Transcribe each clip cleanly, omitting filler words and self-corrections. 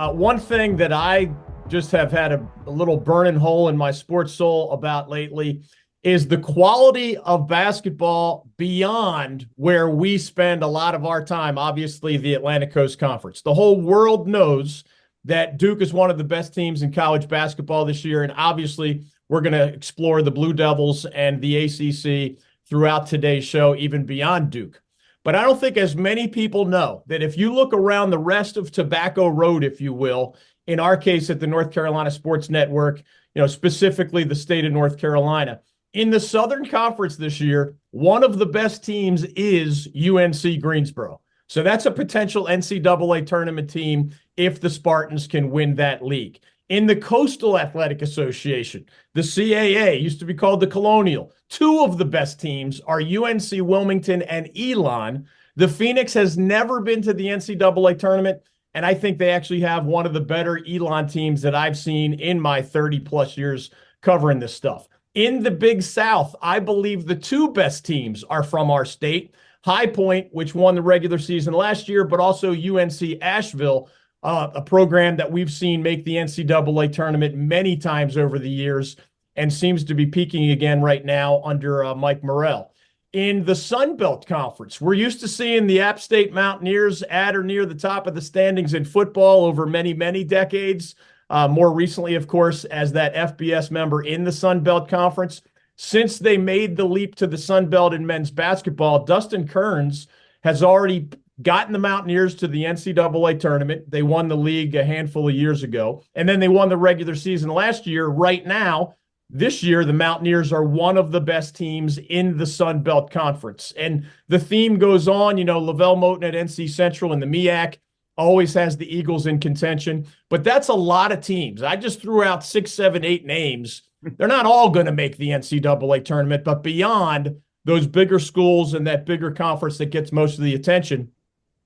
One thing that I just have had a little burning hole in my sports soul about lately is the quality of basketball beyond where we spend a lot of our time, obviously, the Atlantic Coast Conference. The whole world knows that Duke is one of the best teams in college basketball this year, and obviously, we're going to explore the Blue Devils and the ACC throughout today's show, even beyond Duke. But I don't think as many people know that if you look around the rest of Tobacco Road, if you will, in our case at the North Carolina Sports Network, specifically the state of North Carolina, in the Southern Conference this year, one of the best teams is UNC Greensboro. So that's a potential NCAA tournament team if the Spartans can win that league. In the Coastal Athletic Association, the CAA, used to be called the Colonial, two of the best teams are UNC Wilmington and Elon. The Phoenix has never been to the NCAA tournament, and I think they actually have one of the better Elon teams that I've seen in my 30-plus years covering this stuff. In the Big South, I believe the two best teams are from our state. High Point, which won the regular season last year, but also UNC Asheville, a program that we've seen make the NCAA tournament many times over the years and seems to be peaking again right now under Mike Morrell. In the Sun Belt Conference, we're used to seeing the App State Mountaineers at or near the top of the standings in football over many, many decades. More recently, of course, as that FBS member in the Sun Belt Conference. Since they made the leap to the Sun Belt in men's basketball, Dustin Kearns has already gotten the Mountaineers to the NCAA tournament. They won the league a handful of years ago, and then they won the regular season last year. Right now, this year, the Mountaineers are one of the best teams in the Sun Belt Conference. And the theme goes on, Lavelle Moten at NC Central and the MEAC always has the Eagles in contention, but that's a lot of teams. I just threw out 6, 7, 8 names. They're not all going to make the NCAA tournament, but beyond those bigger schools and that bigger conference that gets most of the attention,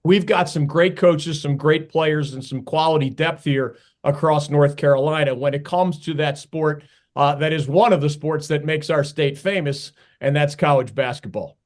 we've got some great coaches, some great players, and some quality depth here across North Carolina when it comes to that sport that is one of the sports that makes our state famous, and that's college basketball.